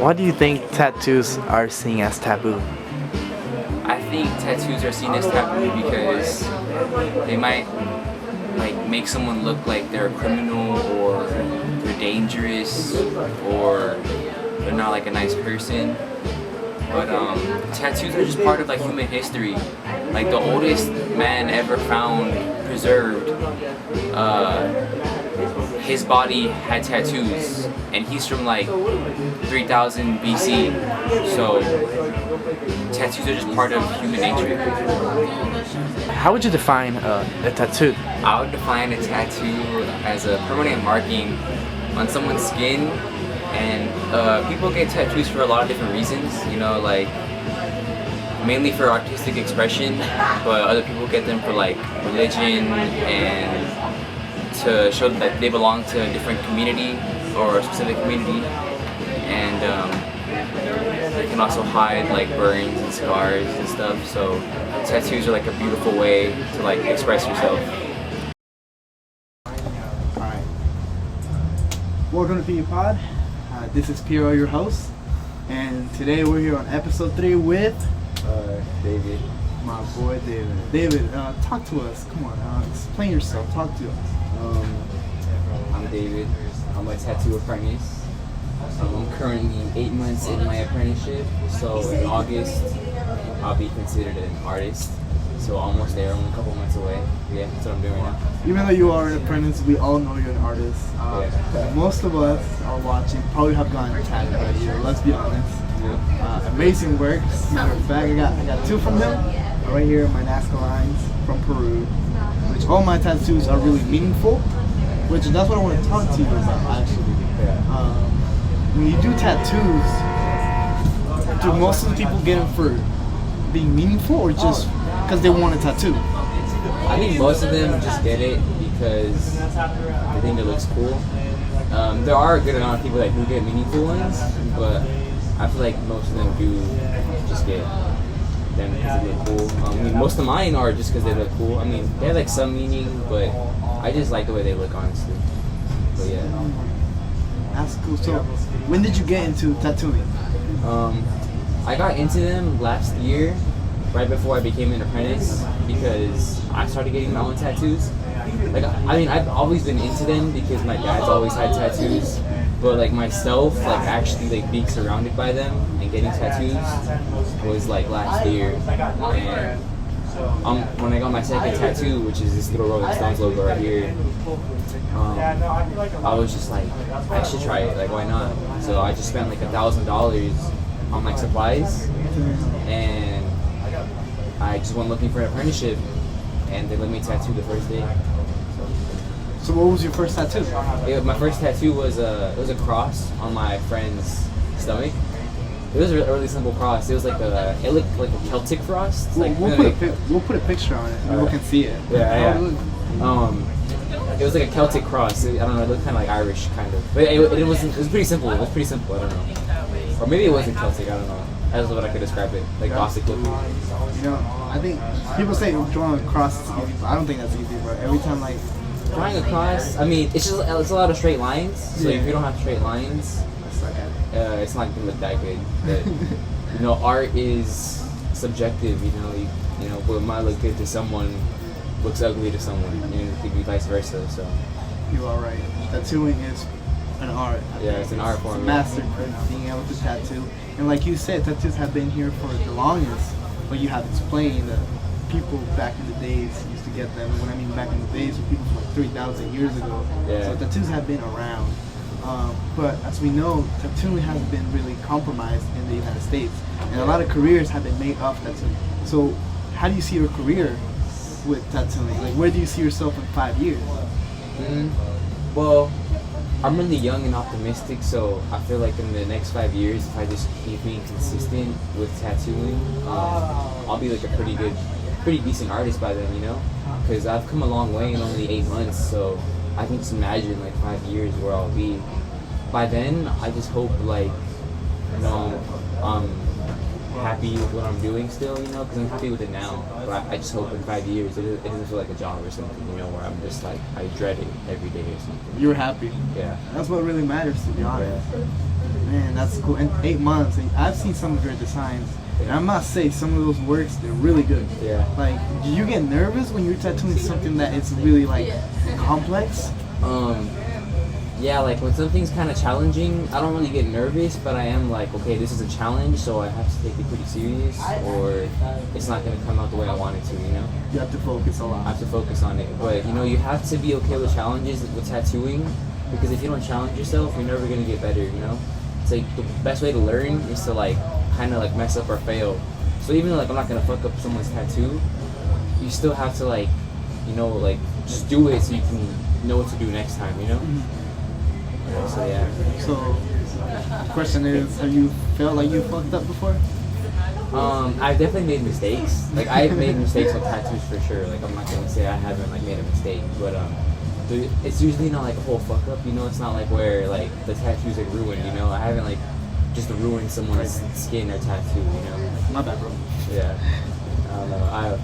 Why do you think tattoos are seen as taboo? I think tattoos are seen as taboo because they might make someone look like they're a criminal or they're dangerous or they're not like a nice person. But tattoos are just part of human history. Like the oldest man ever found preserved, his body had tattoos, and he's from 3000 BC. So tattoos are just part of human nature. How would you define a tattoo? I would define a tattoo as a permanent marking on someone's skin, and people get tattoos for a lot of different reasons. Mainly for artistic expression, but other people get them for religion and to show that they belong to a different community or a specific community, and they can also hide burns and scars and stuff. So tattoos are a beautiful way to express yourself. Alright. Welcome to PE Pod. This is Piero, your host, and today we're here on episode 3 with David. my boy David. David, talk to us. Come on, explain yourself. Talk to us. I'm David. I'm a tattoo apprentice. I'm currently 8 months in my apprenticeship, so in August I'll be considered an artist. So almost there, only a couple months away. Yeah, that's what I'm doing right now. Even though you are an apprentice, we all know you're an artist. Most of us are watching probably have gotten tattooed by you. Let's be honest. Amazing work. As a matter of fact, I got 2 from him. Right here, my Nazca lines from Peru. Which all my tattoos are really meaningful. Which that's what I want to talk to you about actually. When you do tattoos, do most of the people get them for being meaningful or just because they want a tattoo? I think most of them just get it because they think it looks cool. There are a good amount of people that do get meaningful ones, but I feel like most of them do just get them because they look cool. Most of mine are just because they look cool. They have some meaning, but I just like the way they look, honestly. But yeah. That's cool. So, when did you get into tattooing? I got into them last year, right before I became an apprentice, because I started getting my own tattoos. I've always been into them because my dad's always had tattoos, but myself, actually being surrounded by them and getting tattoos was last year. And when I got my second tattoo, which is this little Rolling Stones logo right here, I was just I should try it. Why not? So I just spent $1,000 on supplies, and I just went looking for an apprenticeship, and they let me tattoo the first day. So what was your first tattoo? My first tattoo was a cross on my friend's stomach. It was a really simple cross. It was it looked like a Celtic cross. We'll put a picture on it. People can see it. Yeah. It was like a Celtic cross. I don't know. It looked kind of Irish, kind of. But it was pretty simple. It was pretty simple. I don't know. Or maybe it wasn't Celtic. I don't know. That's what I could describe it. Gothic looking. I think people say drawing a cross is easy, but I don't think that's easy. But every time drawing a cross, it's a lot of straight lines. So if you don't have straight lines, it's not gonna look that good. But art is subjective. What might look good to someone looks ugly to someone, and it could be vice versa. So you are right. Tattooing is an art. Yeah, it's an art form. Masterpiece, being able to tattoo, and like you said, tattoos have been here for the longest. But you have explained that people back in the days used to get them. When I mean back in the days, people from 3,000 years ago. Yeah. So tattoos have been around. But as we know, tattooing has been really compromised in the United States, and a lot of careers have been made off tattooing. So, how do you see your career with tattooing? Where do you see yourself in 5 years? Well, I'm really young and optimistic, so I feel in the next 5 years, if I just keep being consistent with tattooing, I'll be a pretty decent artist by then, Because I've come a long way in only 8 months, so I can just imagine 5 years where I'll be. By then, I just hope I'm happy with what I'm doing still, because I'm happy with it now. But I just hope in 5 years it doesn't feel like a job or something, where I'm just I dread it every day or something. You're happy. Yeah. That's what really matters, to be honest. Man, that's cool. And 8 months. And I've seen some of your designs. And I must say, some of those works, they're really good. Yeah. Like, do you get nervous when you're tattooing something that is really, like, complex? Yeah, like when something's kind of challenging, I don't really get nervous, but I am like, okay, this is a challenge, so I have to take it pretty serious, or it's not gonna come out the way I want it to, you know? You have to focus a I lot. have to focus on it. But you know, you have to be okay with challenges with tattooing, because if you don't challenge yourself, you're never gonna get better, you know? It's like the best way to learn is to like kind of like mess up or fail. So even though like I'm not gonna fuck up someone's tattoo, you still have to like, you know, like just do it so you can know what to do next time, you know? So yeah. So, the question is, have you felt like you fucked up before? I've definitely made mistakes. Like I've made mistakes with tattoos for sure. Like I'm not gonna say I haven't like made a mistake, but it's usually not like a whole fuck up. You know, it's not like where like the tattoo's like ruined. You know, I haven't like just ruined someone's skin or tattoo. You know. My bad, bro. Yeah. I don't know.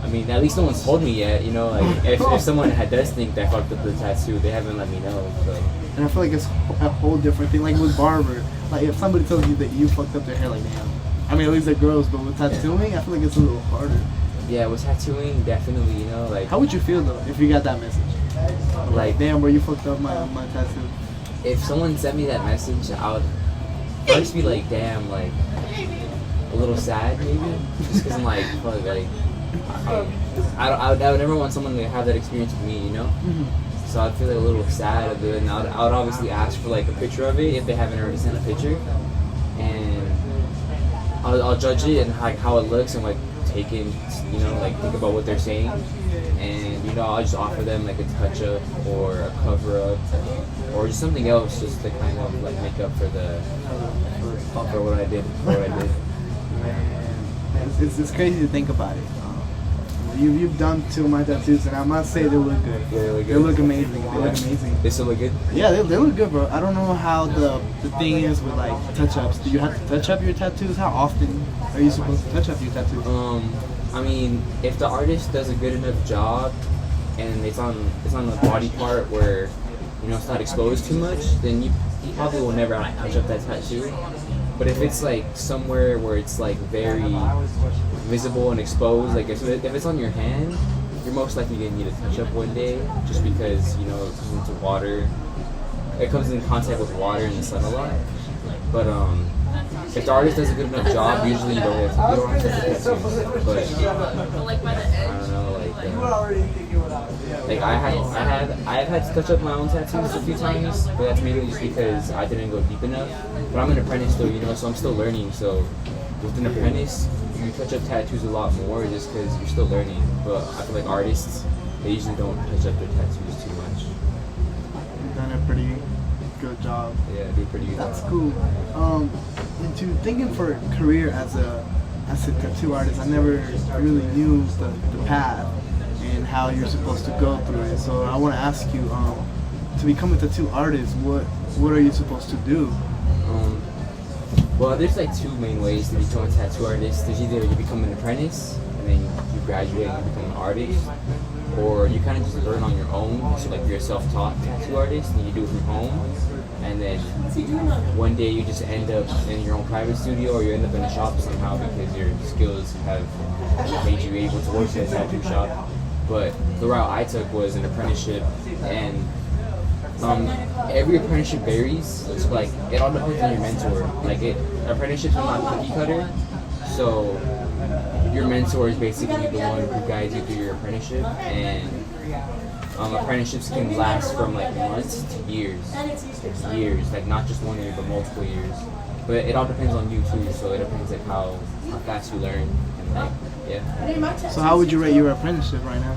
I mean, at least no one's told me yet. You know, like if someone does think they fucked up the tattoo, they haven't let me know. So. And I feel like it's a whole different thing. Like with barber, like if somebody tells you that you fucked up their hair, like damn. I mean, at least the girls, but with tattooing, I feel like it's a little harder. Yeah, with tattooing, definitely. You know, like. How would you feel though if you got that message? Like, damn, bro, you fucked up my tattoo. If someone sent me that message, I would first be like, damn, like a little sad maybe, just because I'm like, fuck, like I would never want someone to have that experience with me, you know. So I'd feel like a little sad of it, and I would obviously ask for like a picture of it if they haven't already sent a picture, and I'll judge it and like how it looks and like take in, you know, like think about what they're saying, and you know I'll just offer them like a touch up or a cover up or just something else just to kind of like make up for what I did. Man, it's crazy to think about it. You've done 2 of my tattoos, and I must say they look good. Yeah, they look good. They look amazing. They look amazing. They still look good? Yeah, they look good, bro. I don't know how the thing is with like touch-ups. Do you have to touch up your tattoos? How often are you supposed to touch up your tattoos? I mean, if the artist does a good enough job and it's on the body part where you know it's not exposed too much, then you probably will never touch up that tattoo. But if it's like somewhere where it's like very visible and exposed, like if it's on your hand, you're most likely gonna need a touch up one day, just because you know it comes into water. It comes in contact with water and the sun a lot. But if the artist does a good enough job, usually you don't have to tattoo. But I don't know, like I've had to touch up my own tattoos a few times, but that's mainly just because I didn't go deep enough. But I'm an apprentice still, you know, so I'm still learning. So with an apprentice, you touch up tattoos a lot more just because you're still learning. But I feel like artists, they usually don't touch up their tattoos too much. You've done a pretty good job. Yeah, do pretty good. That's cool. Into thinking for a career as a tattoo artist, I never really knew the path and how you're supposed to go through it. So I want to ask you, to become a tattoo artist, what are you supposed to do? Well, there's like 2 main ways to become a tattoo artist. There's either you become an apprentice and then you graduate and you become an artist, or you kind of just learn on your own. So like you're a self-taught tattoo artist and you do it from home, and then one day you just end up in your own private studio, or you end up in a shop somehow because your skills have made you able to work in a tattoo shop. But the route I took was an apprenticeship, and every apprenticeship varies. So like it all depends on your mentor. Like apprenticeships are not cookie cutter, so your mentor is basically the one who guides you through your apprenticeship, and apprenticeships can last from like months to years, like not just 1 year but multiple years. But it all depends on you too, so it depends like how fast you learn, and like yeah. So how would you rate your apprenticeship right now?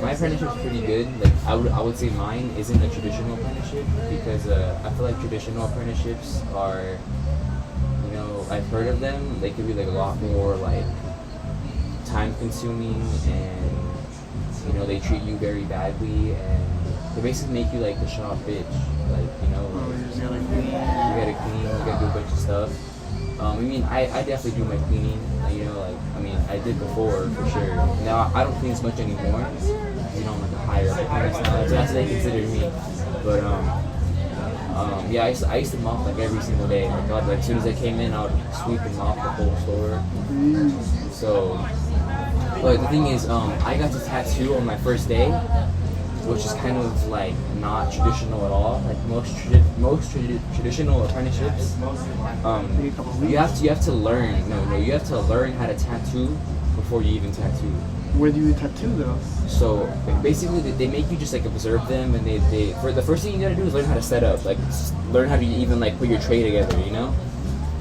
My apprenticeship's pretty good. Like I would say mine isn't a traditional apprenticeship, because I feel like traditional apprenticeships are, you know, I've heard of them. They could be like a lot more like time consuming, and you know they treat you very badly, and they basically make you like the shop bitch. Like you know, You gotta clean, you gotta do a bunch of stuff. I mean, I definitely do my cleaning. You know, like I mean, I did before for sure. Now I don't clean as much anymore. You know, I'm like a higher up cleaner now. So that's what they consider me. But Yeah, I used to mop like every single day. Like as soon as I came in, I would sweep and mop the whole store. So, but the thing is, I got to tattoo on my first day, which is kind of like not traditional at all. Like most traditional apprenticeships, you have to learn. No, you have to learn how to tattoo before you even tattoo. Where do you tattoo though? So basically, they make you just like observe them, and they for the first thing you gotta do is learn how to set up, like learn how to even like put your tray together, you know,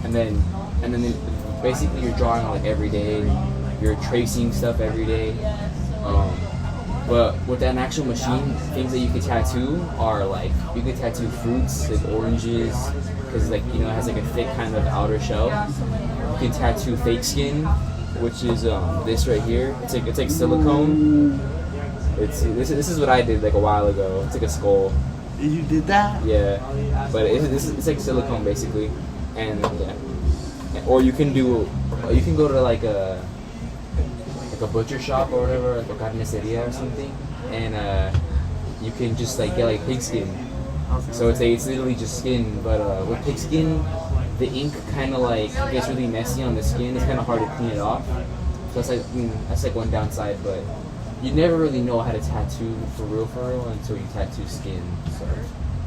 and then basically you're drawing like every day, you're tracing stuff every day. But with an actual machine, things that you could tattoo are like you could tattoo fruits like oranges, because like it has like a thick kind of outer shell. You can tattoo fake skin, which is this right here. It's like silicone. This is what I did like a while ago. It's like a skull. You did that? Yeah, but it's like silicone basically, and or you can go to like a butcher shop or whatever, like a carniceria or something, and you can just like get like pig skin. So it's literally just skin, but with pig skin, the ink kind of like gets really messy on the skin. It's kind of hard to clean it off. So that's like one downside, but you never really know how to tattoo for real until you tattoo skin. So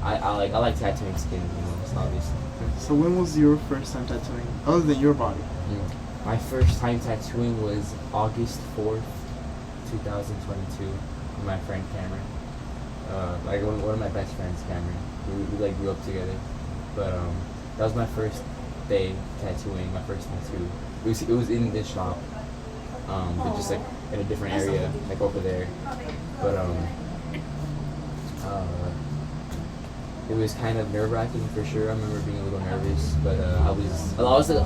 I like tattooing skin, it's obvious. So when was your first time tattooing, other than your body? My first time tattooing was August 4th, 2022, with my friend Cameron. Like one of my best friends, Cameron. We like grew up together, but that was my first day tattooing, my first tattoo. It was in this shop, but just like in a different area, like over there. But it was kind of nerve-wracking for sure. I remember being a little nervous, but I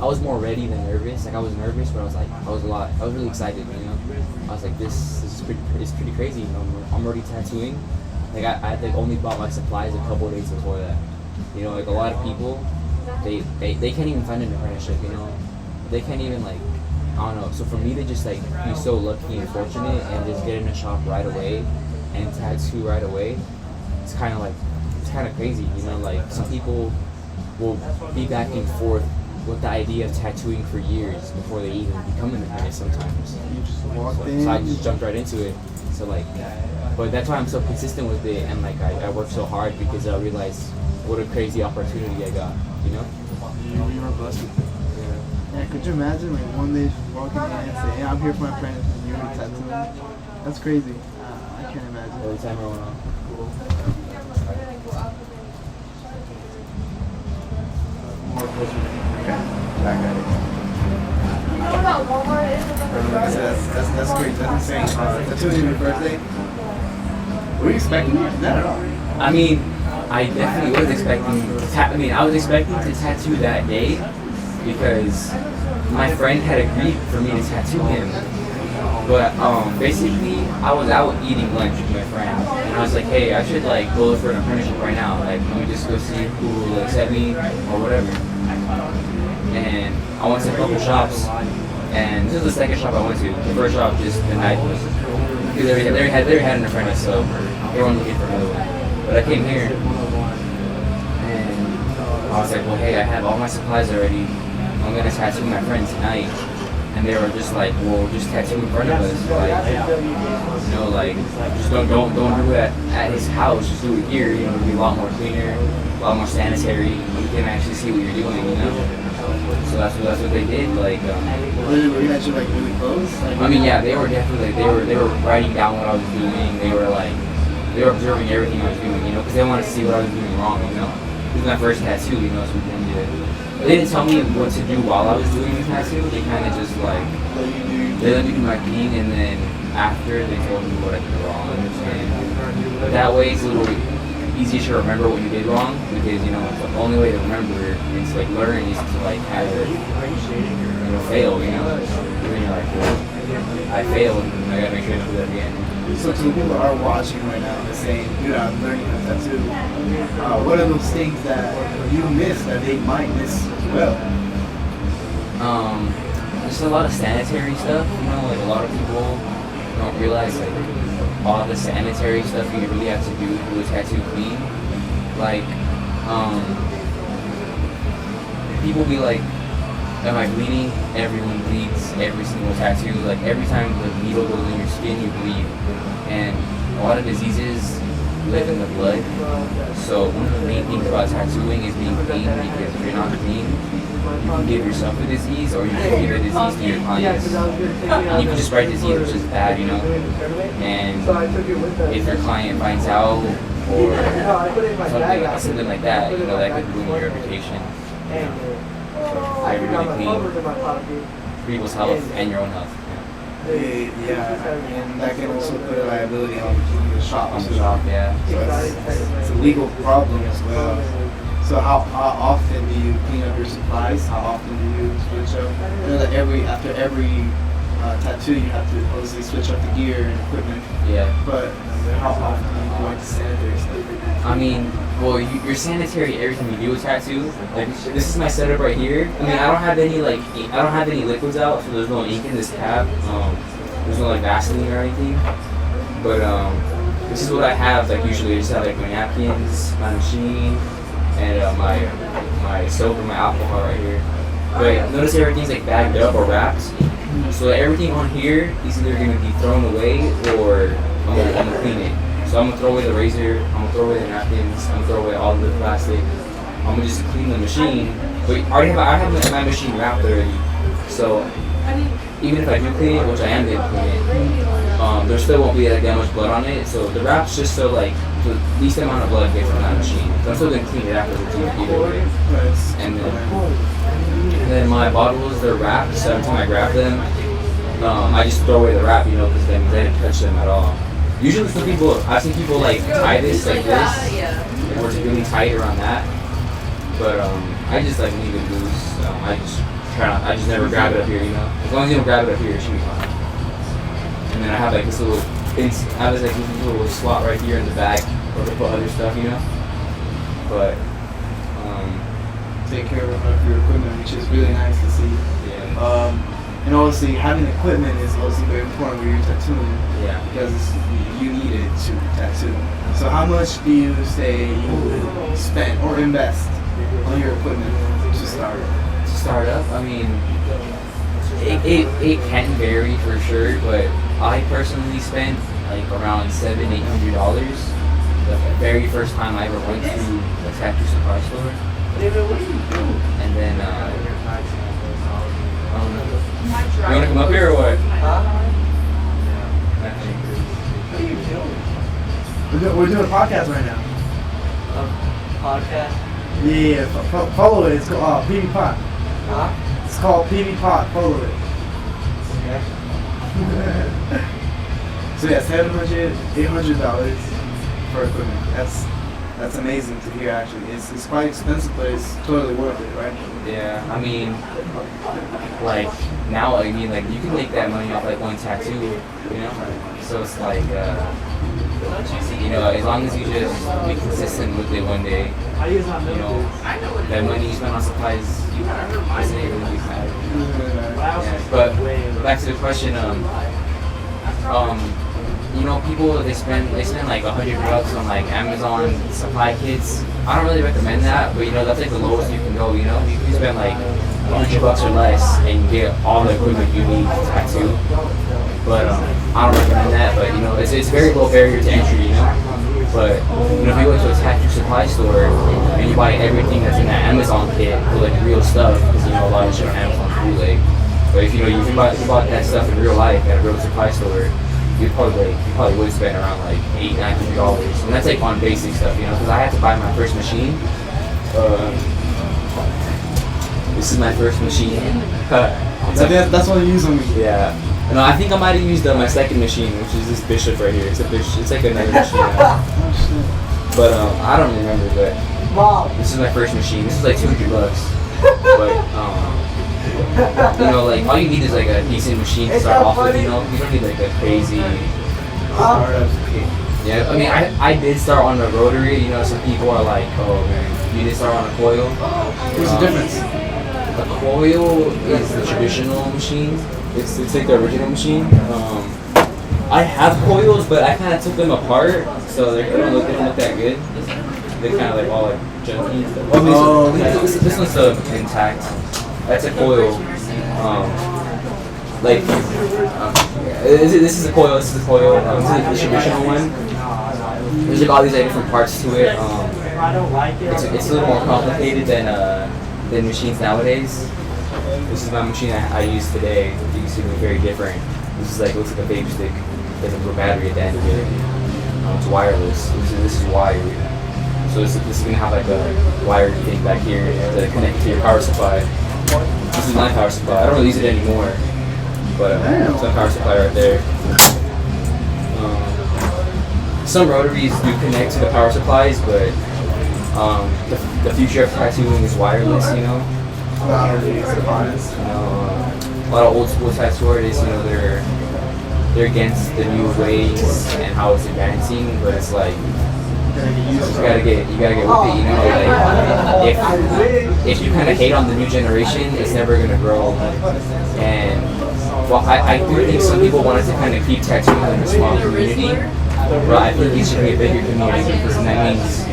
was more ready than nervous. Like I was nervous, but I was really excited. I was like, this is pretty crazy. I'm already tattooing. Like I like only bought my supplies a couple of days before that. Like a lot of people, they can't even find an apprenticeship. They can't even like, I don't know. So for me to just like be so lucky and fortunate and just get in a shop right away and tattoo right away, it's kind of crazy. Like some people will be back and forth with the idea of tattooing for years before they even become an apprentice sometimes. You just walked in. So I just jumped right into it. So like, but that's why I'm so consistent with it, and like I work so hard because I realized what a crazy opportunity I got. You were blessed. Yeah, could you imagine like one day just walking in and saying, "Yeah, I'm here for my friends," and you're tattooing? That's crazy. I can't imagine. Every time I went on. Cool. More closer. Okay. Back at it. That's great. That's insane. Tattooing your birthday. Were you expecting that at all? I mean, I definitely was expecting I was expecting to tattoo that day because my friend had agreed for me to tattoo him. But basically, I was out eating lunch with my friend, and I was like, hey, I should like go look for an apprenticeship right now. Like, let me just go see who will accept me or whatever. And I went to a couple shops, and this is the second shop I went to. The first shop just denied me. They already had an apprentice, so they weren't looking for another one. But I came here, and I was like, well, hey, I have all my supplies already. I'm gonna tattoo my friend tonight. And they were just like, well, just tattoo in front of us. Like, just don't do it at his house. Just do it here. It'll be a lot more cleaner, a lot more sanitary. You can actually see what you're doing. So that's what they did. Like, were you actually like really close? I mean, yeah, they were definitely they were writing down what I was doing. They were observing everything I was doing. Because they wanted to see what I was doing wrong. This was my first tattoo. So we did it. They didn't tell me what to do while I was doing the tattoo. They kind of just like, they let me do my thing, and then after they told me what I did wrong. But that way it's a little easier to remember what you did wrong, because the only way to remember is like learn is to like have it fail. And then you're like, well, I failed, and I gotta make sure I don't do that again. So people are watching right now and saying, dude, I'm learning a tattoo. What are those things that you miss that they might miss as well? Just a lot of sanitary stuff. Like a lot of people don't realize like all the sanitary stuff you really have to do to a tattoo clean. Like people be like, am I bleeding? Everyone bleeds every single tattoo. Like every time the needle goes in your skin, you bleed. And a lot of diseases live in the blood. So one of the main things about tattooing is being clean, because if you're not clean, you can give yourself a disease or you can give a disease to your clients. And you can just spread disease, which is bad, you know? And if your client finds out or something like that, you know, that could ruin your reputation. So you're really clean for people's health and your own health. Yeah, and that can also put a liability on the shop. On the shop, yeah. So it's a legal problem as well. So how often do you clean up your supplies? How often do you switch up? I know that after every tattoo you have to obviously switch up the gear and equipment. Yeah. But how often do you go into sanitary stuff? I mean, well, you're sanitary every time you do a tattoo. Like, this is my setup right here. I mean, I don't have any liquids out, so there's no ink in this cap. There's no like Vaseline or anything. But this is what I have. Like usually, I just have like my napkins, my machine, and my soap and my alcohol right here. But notice everything's like bagged up or wrapped. So everything on here is either gonna be thrown away or I'm gonna clean it. So I'm gonna throw away the razor, I'm gonna throw away the napkins, I'm gonna throw away all the plastic. I'm gonna just clean the machine. But I have my machine wrapped already. So even if I do clean it, which I am gonna clean it, there still won't be like that much blood on it. So the wrap's just so like the least amount of blood gets on that machine. So I'm still gonna clean it afterwards either way. And then my bottles, they're wrapped, so every time I grab them, I just throw away the wrap, you know, because then they didn't touch them at all. Usually some people, I've seen people like tie this like this, or it's really tight around that. But I just like leave it loose. I just never grab it up here, you know. As long as you don't grab it up here, it should be fine. And then I have like this little, this little slot right here in the back where to put other stuff, you know. But take care of your equipment, which is really nice to see. yeah. And obviously, having equipment is also very important when you're tattooing. Yeah. Because you need it to tattoo. So how much do you say you spend or invest on your equipment to start? To start up, I mean, it can vary for sure, but I personally spent like around $700-800 the very first time I ever went to a tattoo supply store. And then, you wanna come up here or what? We're doing a podcast right now. Podcast? Yeah, follow it. It's called PV Pot. Huh? It's called PV Pot. Follow it. Okay. So yeah, $700-800 for equipment. That's amazing to hear. Actually, it's quite expensive, but it's totally worth it, right? Yeah, I mean, like now, I mean, like you can make that money off like one tattoo, you know. So it's like, you know, as long as you just be consistent with it one day, you know, that money you spend on supplies isn't even really matter. Yeah, but back to the question, you know, people they spend like $100 on like Amazon supply kits. I don't really recommend that, but you know that's like the lowest you can go. You know, you can spend like $100 or less and you get all the equipment you need to tattoo. But I don't recommend that. But you know, it's very low barrier to entry. You know, but you know if you go to a tattoo supply store and you buy everything that's in that Amazon kit for like real stuff, because you know a lot of shit on Amazon is bootleg. But if you bought that stuff in real life at a real supply store, you probably would spend around like $800-900, and that's like on basic stuff, you know. Because I had to buy my first machine. This is my first machine. That's what you use on me. Yeah. No, I think I might have used my second machine, which is this Bishop right here. It's like another machine. But I don't remember. But this is my first machine. This is like $200. But you know, like all you need is like a decent machine to start off with. You know, you don't need like a crazy startup. Yeah, I mean, I did start on a rotary. You know, some people are like, oh man, you did start on a coil. What's the difference? A coil is the traditional machine. It's like the original machine. I have coils, but I kind of took them apart, so they don't look that good. They kind of like all like junky. Oh, okay. This one's intact. That's a coil. This is a coil. This is a coil. This is the traditional one. There's like all these like, different parts to it. It's a little more complicated than machines nowadays. This is my machine I use today. You can see it's very different. This is like looks like a vape stick. There's a little battery at the end of it. It's wireless. This is wired. So this is gonna have like a wired thing back here to connect to your power supply. This is my power supply. I don't really use it anymore, but it's my power supply right there. Some rotaries do connect to the power supplies, but the future of tattooing is wireless. You know. A lot of old school tattoo artists, you know, they're against the new ways and how it's advancing, but it's like you gotta get with it, you know. Like if you kind of hate on the new generation, it's never gonna grow. And well, I do think some people wanted to kind of keep tattooing in a small community, but I think it should be a bigger community because that means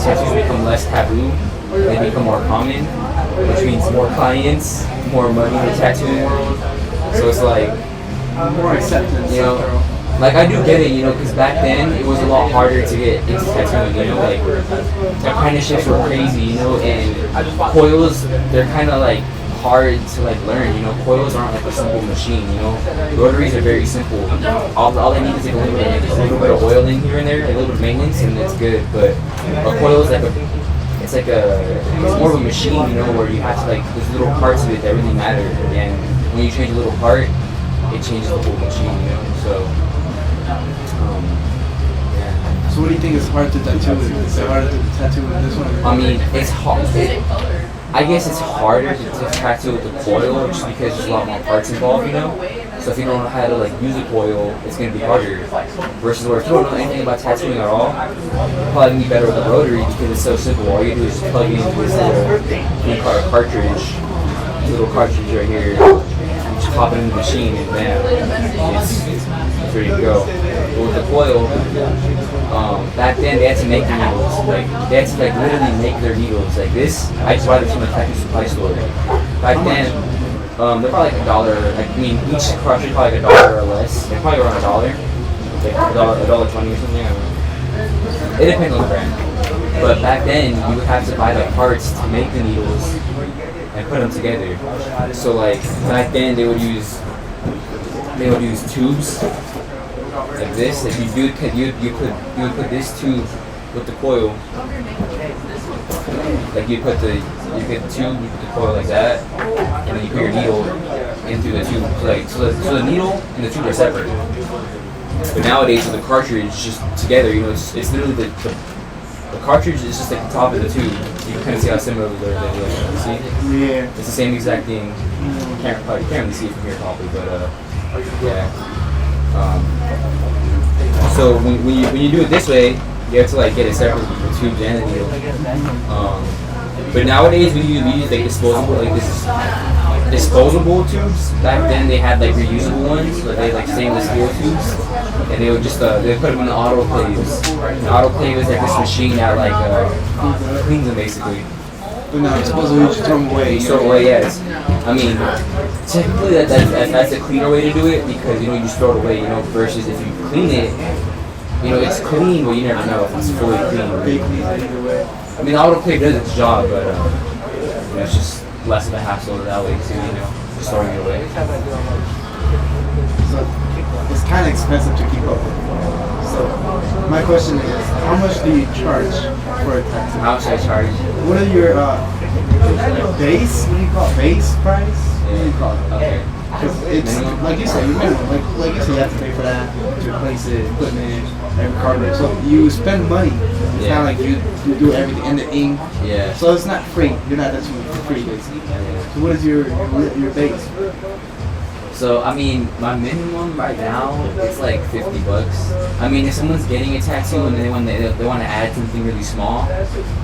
tattoos become less taboo, they become more common, which means more clients, more money in the tattooing world. So it's like More acceptance. you know, like I do get it, you know, because back then it was a lot harder to get into tattooing, you know, like apprenticeships were crazy, you know, and coils, they're kind of like hard to like learn, you know. Coils aren't like a simple machine, you know. Rotaries are very simple. All they need is like a little bit of oil in here and there, a little bit of maintenance, and it's good. But a coil is like it's more of a machine, you know, where you have to like there's little parts of it that really matter, and when you change a little part, it changes the whole machine, you know. So, yeah. So what do you think is hard to tattoo with? Is it harder to tattoo with this one? I mean, it's hard. I guess it's harder to tattoo with the coil just because there's a lot more parts involved, you know. So if you don't know how to like use a coil, it's gonna be harder. Versus where if you don't know anything about tattooing at all, you're probably gonna be better with a rotary because it's so simple. All you do is just plug in this little cartridge, this little cartridge right here. You just pop it in the machine and bam, it's ready to go. But with the coil, back then they had to make the needles. Like they had to like literally make their needles. Like this, I just bought it from a tattoo supply store. Back then, they're probably like $1. Like I mean, each cartridge probably like $1 or less. They're probably around $1, like $1.20 or something. I don't know. It depends on the brand. But back then, you would have to buy the parts to make the needles and put them together. So like back then, they would use tubes like this. Like you would put this tube with the coil. Like you get the tube, you put the coil like that, and then you put your needle into the tube. So the needle and the tube are separate. But nowadays with the cartridge just together, you know, it's literally the cartridge is just like the top of the tube. You can kind of see how similar they are. You see? Yeah. It's the same exact thing. You can't really see it from here probably, but yeah. So when you do it this way, you have to like get it separate with the tubes and the needle. But nowadays we use like disposable tubes. Back then they had like reusable ones, so they had like stainless steel tubes, and they would just they put them in the autoclaves. The autoclave is like this machine that like cleans them basically. But now supposedly you just throw them away. You throw away, yes. I mean, technically that's a cleaner way to do it because you know you just throw it away, you know. Versus if you clean it, you know it's clean, but you never know if it's fully clean. Big clean either way. I mean, the autoclave does its job, but you know, it's just less of a hassle that way too. You know, just throwing it away. So it's kind of expensive to keep up with. So my question is, how much do you charge for a tattoo? How much I charge? What are your base? What do you call it? Base price? What do you call it? Okay. Because it's like you said, like you said, you have to pay for that to replace it, equipment, every cartridge. So you spend money. It's Yeah. not like you do everything in the ink. Yeah. So it's not free. You're not tattooing for free, basically. So what is your base? So I mean, my minimum right now it's like $50. I mean, if someone's getting a tattoo and they want to add something really small,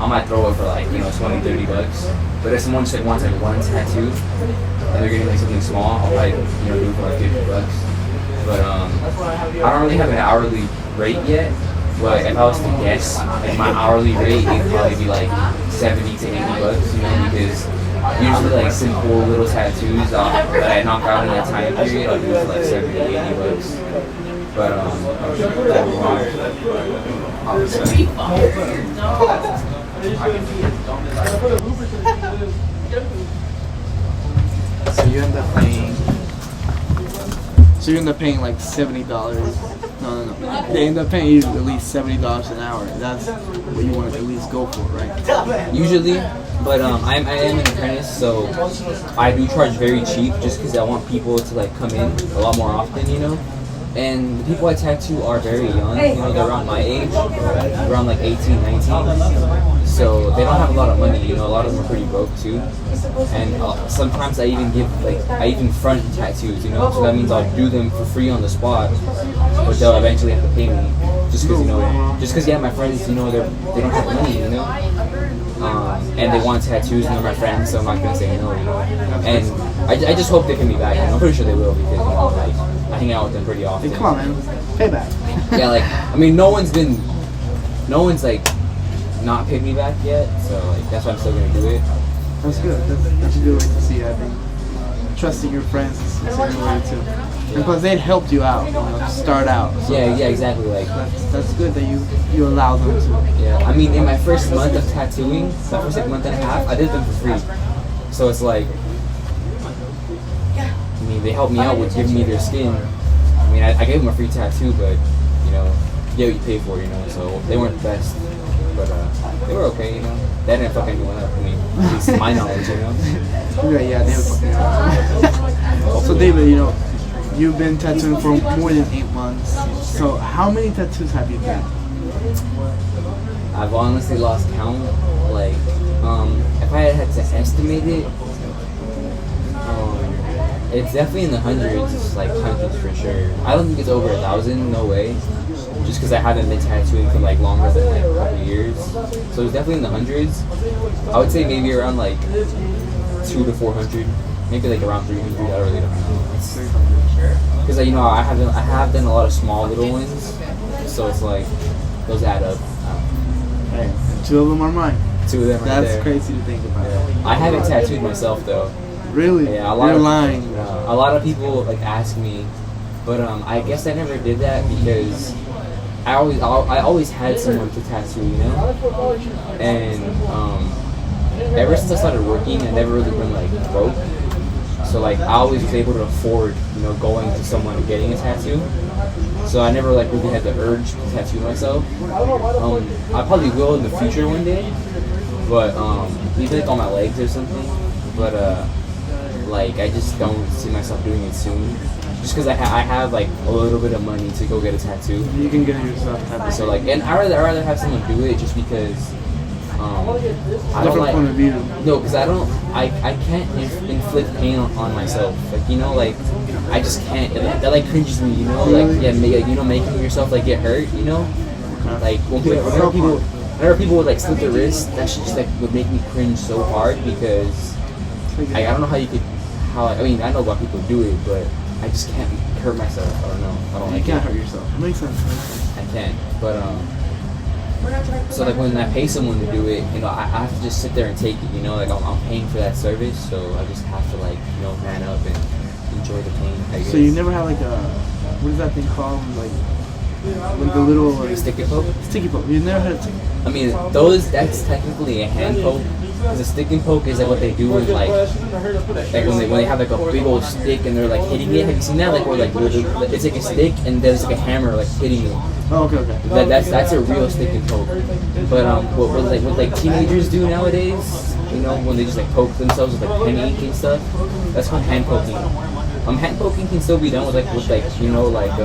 I might throw it for like $20-$30. But if someone just like wants like one tattoo and they're getting like something small, I'll probably do it for like $50. But I don't really have an hourly rate yet. But if I was to guess, like my hourly rate, it'd probably be like 70 to 80 bucks, you know, because usually like simple little tattoos that I knock out in that time period, I'll do for like 70 to 80 bucks. But So you end up paying. So you end up paying like $70. No. They end up paying you at least $70 an hour. That's what you want to at least go for, right? usually, but I am an apprentice, so I do charge very cheap just because I want people to like come in a lot more often, you know. And the people I tattoo are very young, you know, they're around my age, around like 18, 19. So they don't have a lot of money, you know, a lot of them are pretty broke too. And sometimes I even front tattoos, you know, so that means I'll do them for free on the spot, but they'll eventually have to pay me. Just because, yeah, my friends, you know, they don't have money, you know. And they want tattoos and they're my friends, so I'm not gonna say no, you know. And I just hope they pay me back, and I'm pretty sure they will because, you know, like, I hang out with them pretty often. Hey, come on, man. Payback. Yeah, like, I mean, no one's like not paid me back yet, so like that's why I'm still gonna do it. That's good. That's a good way to see it, I think. Trusting your friends is a good way to. And plus, they helped you out, you know, to start out. So Yeah, exactly. Like, that's good that you allow them to. yeah, I mean, in my first month of tattooing, my first like month and a half, I did them for free. So it's like, I mean, they helped me out with giving me their skin. I mean, I gave them a free tattoo, but you know, you get what you pay for, you know. So they weren't the best, but they were okay, you know. They didn't fuck anyone up. I mean, at least to my knowledge, you know. Yeah, they would fucking out. So David, you know, you've been tattooing for more than 8 months. So how many tattoos have you done? I've honestly lost count. Like, if I had to estimate it, it's definitely in the hundreds, like hundreds for sure. I don't think it's over 1,000, no way. Just because I haven't been tattooing for like longer than like a couple years. So it's definitely in the hundreds. I would say maybe around like 200 to 400, maybe like around 300. I really don't know. Because you know I have done a lot of small little ones, so it's like those add up. Hey, 2 of them are mine. 2 of them right That's there. crazy to think about. Yeah. I haven't tattooed myself though. Really? Yeah, You're lying. A lot of people like ask me, but I guess I never did that because I always had someone to tattoo, you know. And ever since I started working, I never really been like broke. So like I always was able to afford, you know, going to someone and getting a tattoo. So I never like really had the urge to tattoo myself. I probably will in the future one day, but maybe like on my legs or something. But like I just don't see myself doing it soon. Just because I have like a little bit of money to go get a tattoo. You can get it yourself. Type of So like, and I rather have someone do it just because I don't different like. point of view. No, because I can't inflict pain on myself. Like, you know, like I just can't. That like cringes me. You know, like yeah, you know, making yourself like get hurt. You know, like whenever people would like slit their wrist, that shit just like would make me cringe so hard because I don't know how you could. I mean, I know why people do it, but I just can't hurt myself. I don't know. I don't You like can't it. hurt yourself. It makes sense. I can't. But so like when I pay someone to do it, you know, I have to just sit there and take it. You know, like I'm paying for that service, so I just have to like, you know, man up and enjoy the pain. I guess. So you never had like a, what is that thing called? Like the little like, stick and poke? sticky poke. You never had a sticky. I mean, that's technically a hand poke. Because a stick and poke is like what they do with like when they have like a big old stick and they're like hitting it. Have you seen that? Like where like it's like a stick and there's like a hammer like hitting it. Oh, okay. That's a real stick and poke. But what like teenagers do nowadays, you know, when they just like poke themselves with like pen ink and stuff, that's called hand poking. Hand poking can still be done with you know like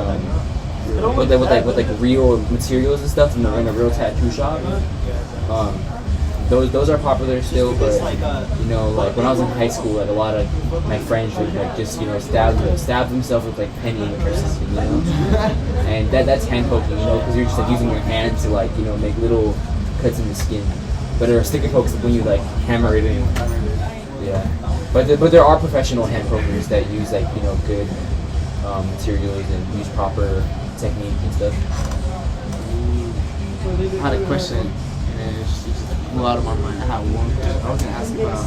with real materials and stuff in a real tattoo shop. Those are popular still, but you know, like when I was in high school, like a lot of my friends would like just, you know, stab themselves with like pen ink or something, you know. And that's hand poking, you know, because you're just like using your hand to like, you know, make little cuts in the skin. But there are stick and pokes when you like hammer it in. Yeah. But there are professional hand pokers that use like, you know, good materials and use proper technique and stuff. I had a question, and it just blew out of my mind. I had one. I was gonna ask you about.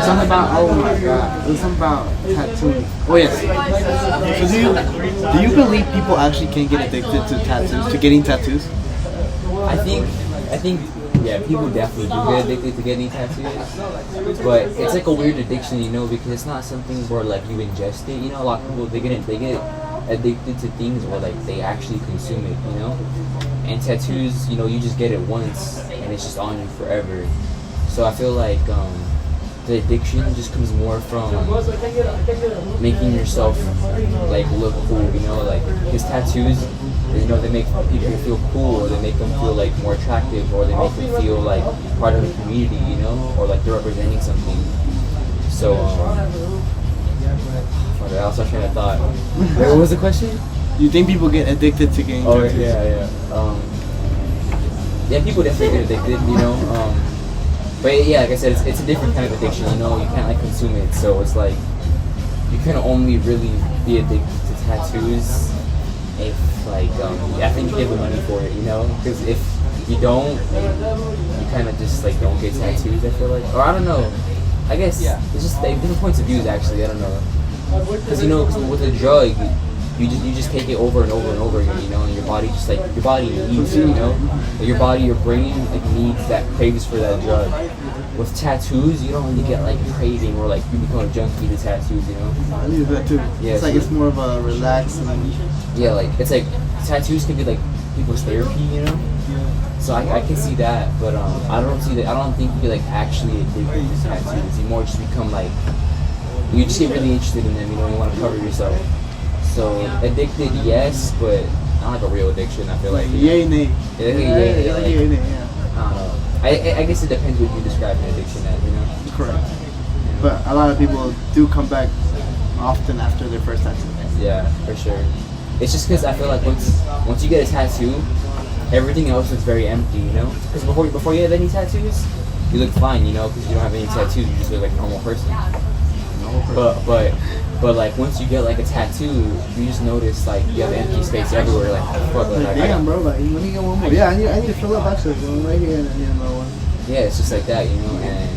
Something about. Oh my god. It was something about tattooing. Oh yes. So do you believe people actually can get addicted to tattoos, to getting tattoos? I think, yeah, people definitely do get addicted to getting tattoos, but it's like a weird addiction, you know, because it's not something where like you ingest it. You know, a lot of people they get addicted to things where like they actually consume it, you know. And tattoos, you know, you just get it once and it's just on you forever. So I feel like the addiction just comes more from making yourself like look cool, you know, like his tattoos, you know, they make people feel cool, or they make them feel like more attractive, or they make them feel like part of the community, you know, or like they're representing something. So I lost my train of thought. Wait, what was the question? Do you think people get addicted to getting tattoos? Yeah, people definitely get addicted, you know. But yeah, like I said, it's a different kind of addiction, you know. You can't like consume it, so it's like you can only really be addicted to tattoos if like I think you give the money for it, you know. Because if you don't, you kind of just like don't get tattoos. I feel like, or I don't know. I guess it's just like, different points of views. Actually, I don't know. Because you know, 'cause with a drug, you just take it over and over and over again, you know, and your body just like your body needs it, you know, like your body, your brain like needs that, craves for that drug. With tattoos, you don't really get like a craving or like you become a junkie to tattoos, you know. I need that too. Yeah, it's like it's more of a relaxing. Yeah, like it's like tattoos can be like people's therapy, you know. So I can see that, but I don't see that. I don't think you like actually addicted to tattoos. You more just become like you just get really interested in them, you know. You want to cover yourself. So addicted, yes, but not like a real addiction. I feel like. Yay, nay. Yeah. Like, yay, nay. Yeah. I don't know. I guess it depends what you describe an addiction as, you know. Correct. But a lot of people do come back often after their first tattoo. Yeah, for sure. It's just because I feel like once you get a tattoo, everything else is very empty, you know. Because before you have any tattoos, you look fine, you know, because you don't have any tattoos. You just look like a normal person. But like once you get like a tattoo, you just notice like you have empty space everywhere. Like fuck, Like, damn, bro. Like, let me get one more. Yeah, I need to fill up actually. One right here and I need another one. Yeah, it's just like that, you know. And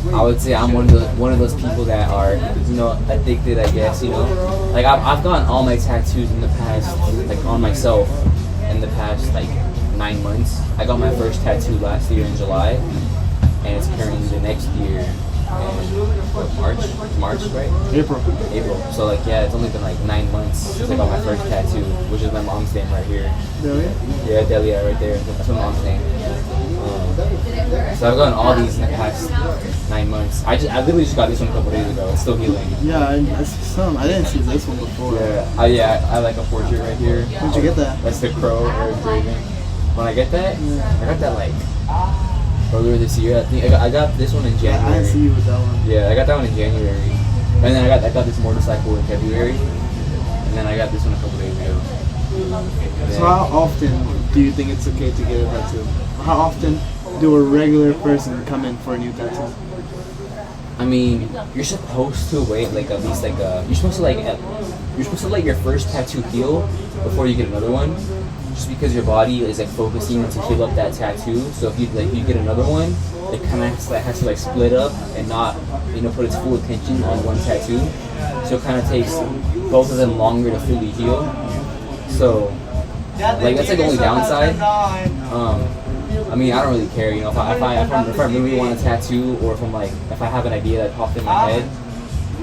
Yeah. I would say I'm one of those people that are, you know, addicted. I guess, you know. Like I've gotten all my tattoos in the past, like on myself, in the past like 9 months. I got my first tattoo last year in July, and it's currently the next year. And March, right? April. So like yeah, it's only been like 9 months since I got my first tattoo, which is my mom's name right here. Delia? Yeah, Delia right there. That's my mom's name. So I've gotten all these in the past 9 months. I literally just got this one a couple days ago. It's still healing. Yeah, I see some. I didn't see this one before. Yeah, I like a portrait right here. Where'd you get that? That's the crow or dragon. When I get that, I got that like earlier this year. I think I got this one in January. I didn't see you with that one. Yeah, I got that one in January, and then I got this motorcycle in February, and then I got this one a couple days ago. So how often do you think it's okay to get a tattoo? How often do a regular person come in for a new tattoo? I mean, you're supposed to wait like at least like you're supposed to let your first tattoo heal before you get another one. Just because your body is like focusing to heal up that tattoo, so if you get another one, it kind of has to like split up and not, you know, put its full attention on one tattoo. So it kind of takes both of them longer to fully heal. So like that's like the only downside. I mean, I don't really care, you know, if I really want a tattoo, or if I have an idea that popped in my head,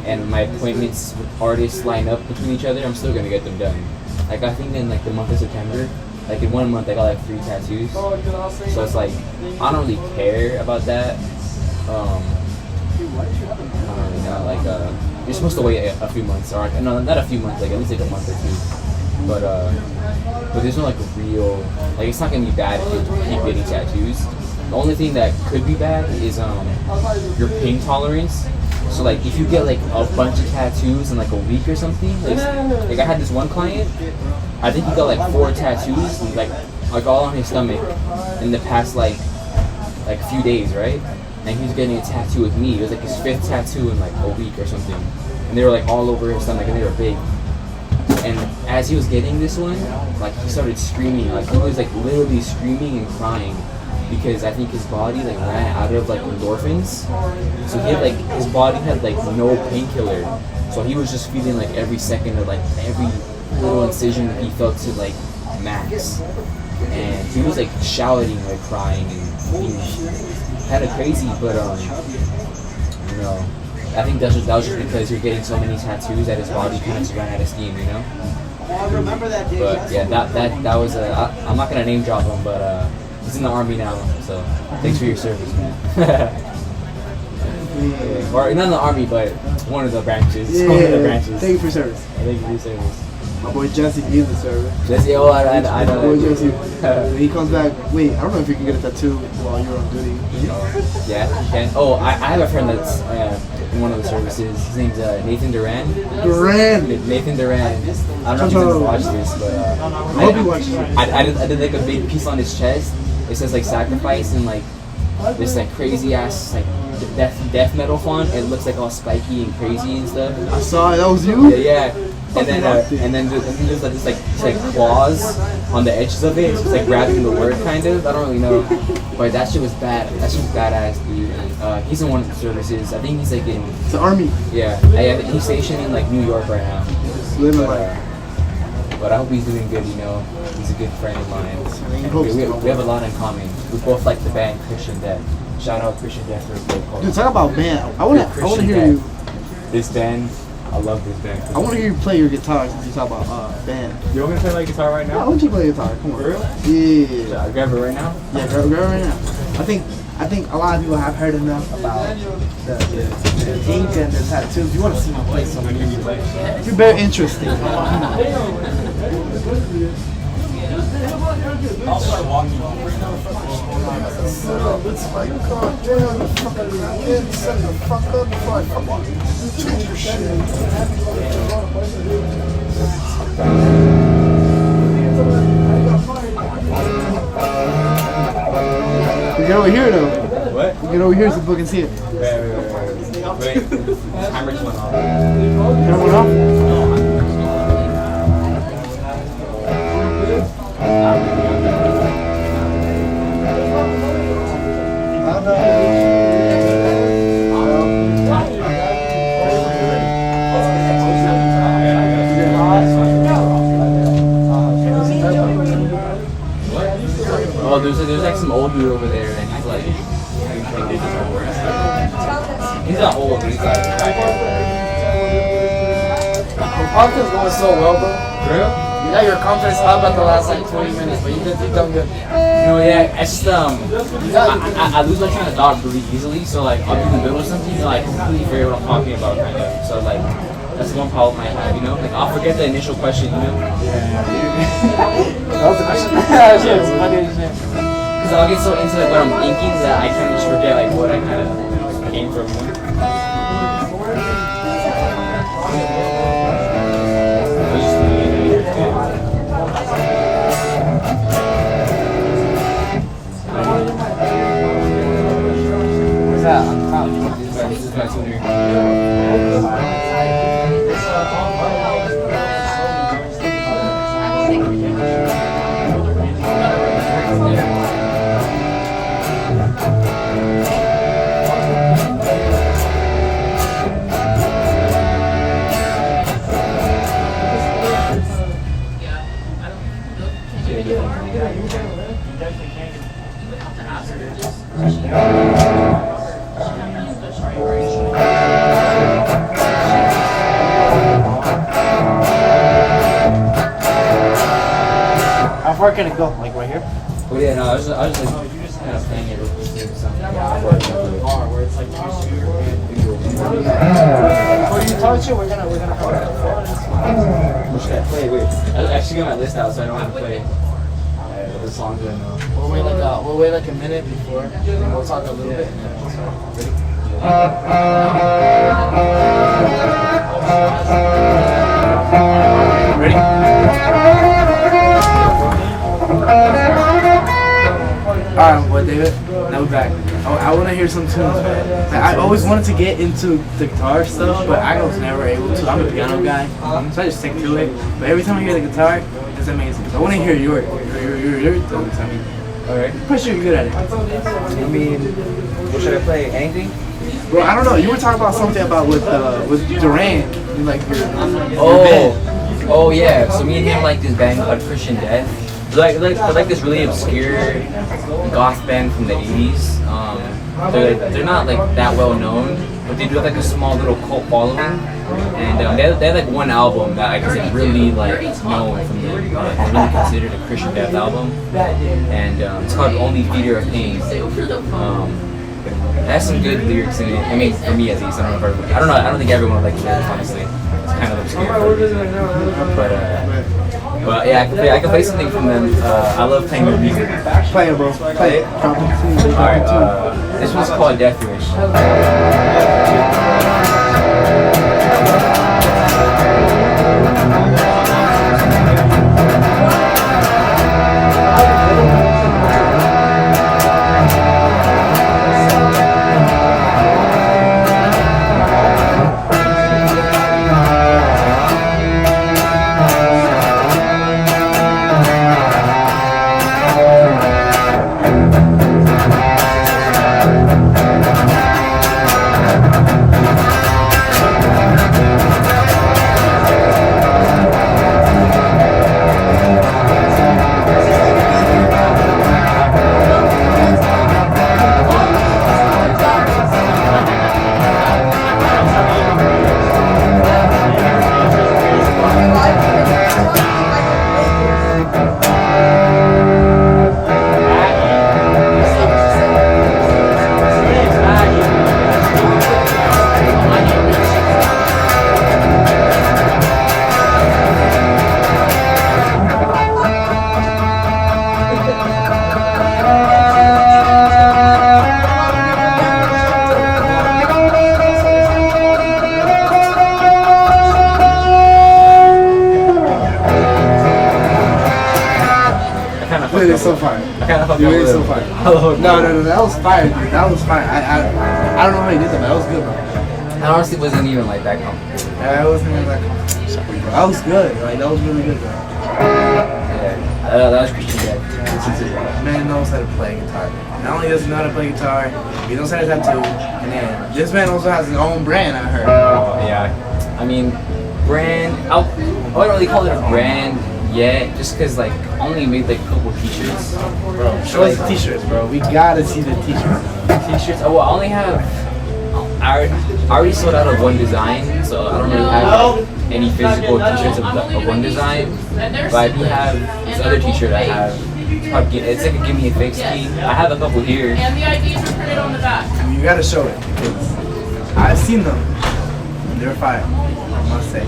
and my appointments with artists line up between each other, I'm still gonna get them done. Like I think in like the month of September, like in 1 month I got like 3 tattoos. So it's like I don't really care about that. I don't really know. Like you're supposed to wait a few months, or no, not a few months, like at least like a month or 2. But there's no like real, like it's not gonna be bad if you keep getting tattoos. The only thing that could be bad is your pain tolerance. So like if you get like a bunch of tattoos in like a week or something, like I had this one client, I think he got like 4 tattoos, like all on his stomach in the past like few days, right? And he was getting a tattoo with me. It was like his 5th tattoo in like a week or something, and they were like all over his stomach and they were big. And as he was getting this one, like he started screaming, like he was like literally screaming and crying because I think his body like ran out of like endorphins. So he had like his body had like no painkiller. So he was just feeling like every second of like every little incision he felt to like max. And he was like shouting, like crying and being kind of crazy, but you know, I think that was just because you're getting so many tattoos that his body kind of just ran out of steam, you know. But yeah, that was I'm not gonna name drop him, but he's in the army now, so thanks for your service, man. Or not in the army, but one of the branches. Yeah, One of the branches. thank you for your service. Thank you for your service. My boy Jesse, he's in the service. Jesse, oh, I know. My boy Jesse, when he comes back, wait, I don't know if you can get a tattoo while you're on duty. Yeah, you can. Oh, I have a friend that's in one of the services. His name's Nathan Duran. Nathan Duran. I don't know if he's gonna watch this, but I hope he watches it. I did like a big piece on his chest. It says like sacrifice and like this like crazy ass like death metal font. It looks like all spiky and crazy and stuff. I saw it. That was you? Yeah. And then there's like this like claws on the edges of it. It's just like grabbing the word kind of. I don't really know, but that shit was bad. That shit was badass, dude. And, he's in one of the services. I think he's like in. It's the army. Yeah, he's stationed in like New York right now. Living like. But I hope he's doing good. You know, he's a good friend of mine. And we have a lot in common. We both like the band Christian Death. Shout out Christian Death for a great call. Dude, talk about band. I wanna hear you. This band. I love this band. I want to hear you play your guitar since you talk about band. You want me to play my guitar right Yeah, now? I want you to play guitar. Come on. For real? Yeah. Should I grab it right now? Yeah, grab it right now. I think a lot of people have heard enough about the ink and the tattoos. You want to see me play something? You're very interesting. I'll start walking. It's like, God damn, the fucking set the fuck up before I come on. Change your shit. We get over here though. What? We get over here so people can see it. Wait. Timer just went off. Camera went off? Oh, there's like some old dude over there, and he's like, he's not old, but he's like. Arthur's going so well, bro. Real? You got your confidence up at the last like 20 minutes, but you've done good. No, yeah, it's just I lose my train of thought really easily. So like I'll be in the middle of something, and like completely forget what I'm talking about, kind of. So like that's one problem I have, you know. Like I'll forget the initial question, you know. That was the question. Shit, it's funny as shit. Because I'll get so into like, what I'm thinking that I kind of just forget like what I kind of came from. You know? What's that on top? This is my senior. How far can it go? Like right here? Oh yeah, no, I was just like kind of playing it with Where it's like before you touch it, we're gonna Wait. I actually got my list out, so I don't have to play the songs I know. We'll wait like a minute before, and we'll talk a little bit. And then we'll start. Ready? Alright, boy David. Now we're back. I I want to hear some tunes, man. Like, I always wanted to get into the guitar stuff, but I was never able to. I'm a piano guy, so I just stick to it. But every time I hear the guitar, it's amazing. So I want to hear your tunes. I mean, Alright. I'm pretty sure you're good at it. I mean, what should I play? Anything? Bro, I don't know. You were talking about something about with Duran. You like your band. Oh yeah. So me and him like this band called Christian Death. They're like this really obscure goth band from the 80s. They're not like that well known, but they do have like a small little cult following. And they had like one album that I guess really like known from the really considered a Christian Death album, and it's called Only Theater of Pain. It has some good lyrics in it. I mean, for me at least, I don't know if everyone, I don't think everyone would like the lyrics, honestly. It's kind of obscure. But yeah, I can play something from them. I love playing their music. Play it, bro. Play it. Alright, this one's called Death Wish. It's so fire. I kind of fucked You up made it with so it. fire. No, that was fire, dude. That was fire. I don't know how you did that, but that was good, bro. It honestly wasn't even like that complicated. Yeah, it wasn't even like, sorry, bro. That was good. Like, that was really good, bro. Yeah, that was Christian Death. Man knows how to play guitar. Not only does he know how to play guitar, he knows how to tattoo. And then this man also has his own brand, I heard. Oh yeah. I mean, brand. I wouldn't really call it a brand yet, just because like I only made like a couple t-shirts. Bro, show us the t-shirts, bro. We gotta see the t-shirts. T-shirts. Oh, well, I only have. I already sold out of one design, so I don't really have any physical t-shirts of one design. But I do have this other t-shirt I have. It's like a Give Me a Fix tee. I have a couple here. And the IDs are printed on the back. You gotta show it because I've seen them. And they're fire, I must say.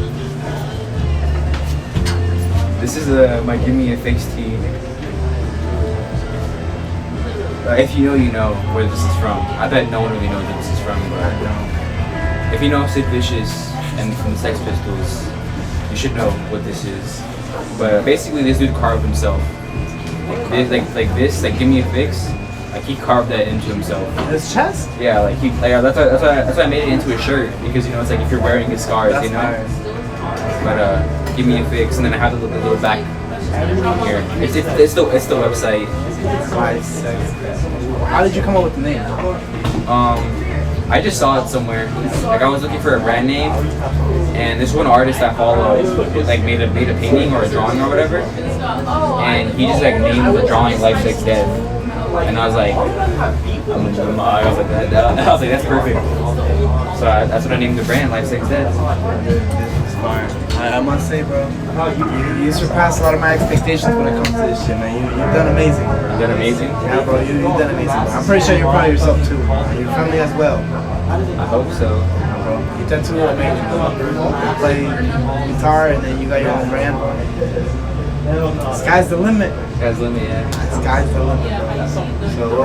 This is my Give Me a Fix tee. If you know, you know where this is from. I bet no one really knows where this is from, but if you know Sid Vicious and from the Sex Pistols, you should know what this is. But basically, this dude carved himself. Like this, Give Me a Fix. Like he carved that into himself. His chest? Yeah, like that's why I made it into a shirt, because you know it's like if you're wearing his scars, That's you know. fire. But Give Me a Fix, and then I have the little back here. It's the website. How did you come up with the name? I just saw it somewhere. Like I was looking for a brand name, and this one artist I follow like made a painting or a drawing or whatever, and he just like named the drawing Life Sex Death, and I was like, that's perfect. So that's what I named the brand, Life Sex Death. This is fire. I must say, bro, you surpassed a lot of my expectations when it comes to this shit, man. You've done amazing. You did amazing. Yeah, bro, you've done amazing. I'm pretty sure you're proud of yourself too, and your family as well. I hope so. Bro, you tattoo amazing. You play guitar, and then you got your own brand. Sky's the limit. Sky's the limit, yeah. Sky's the limit. So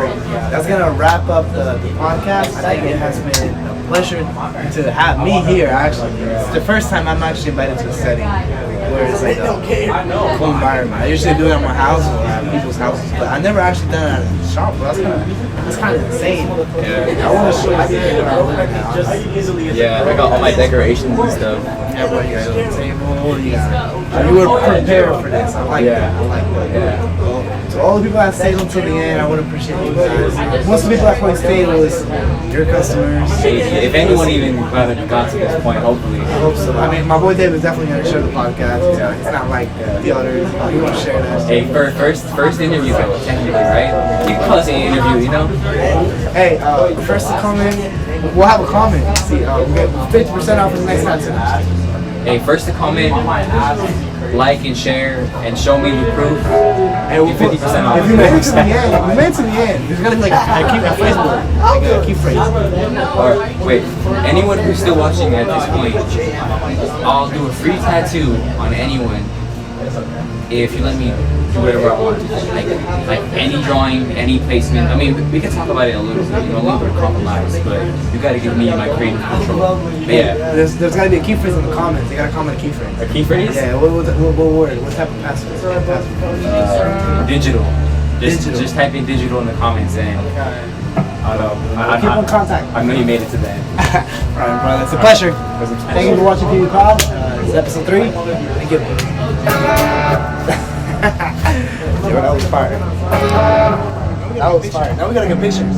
that's gonna wrap up the podcast. I think it has been a pleasure to have me here. Actually, it's the first time I'm actually invited to a setting. where it's like a cool environment. I usually do it at my house or at people's houses, but I never actually done it at a shop. Bro. That's kind of insane. Yeah. I want to show you what I look like now. Yeah, I got all my decorations and stuff. Yeah, but you got a little table. You were prepared for this. I like that. I like that. Yeah. Well, to all the people that stayed until the end, I want to appreciate you guys. Most of the people that probably stayed was your customers. If anyone even got to this point, hopefully. I hope so. I mean, my boy Dave is definitely going to share the podcast. It's not like the others. You want to share that. Hey, first interview though, technically, right? You can call it an interview, you know? Hey, first to comment, we'll have a comment. See, we get 50% off the next time. Hey, first to comment, like and share, and show me the proof. And we'll Get 50% off. If you made it to the end, if you made it to the end, there's gonna be like a key phrase, like a key phrase. Or wait, anyone who's still watching at this point, I'll do a free tattoo on anyone if you let me do whatever I want. Like any drawing, any placement. I mean, we can talk about it a little bit, you know, a little bit of compromise, but you gotta give me my creative control. But yeah. There's gotta be a key phrase in the comments. They gotta comment a key phrase. A key phrase? Yeah. What word? What type of password? Digital. Digital. Just type in digital in the comments and I don't know. Keep in contact. I know you made it to the end. Alright, brother. It's a pleasure. Thank you for watching PB Pod. This is episode 3. Thank you. Yo, that was fire. That was fire. Now we gotta get pictures.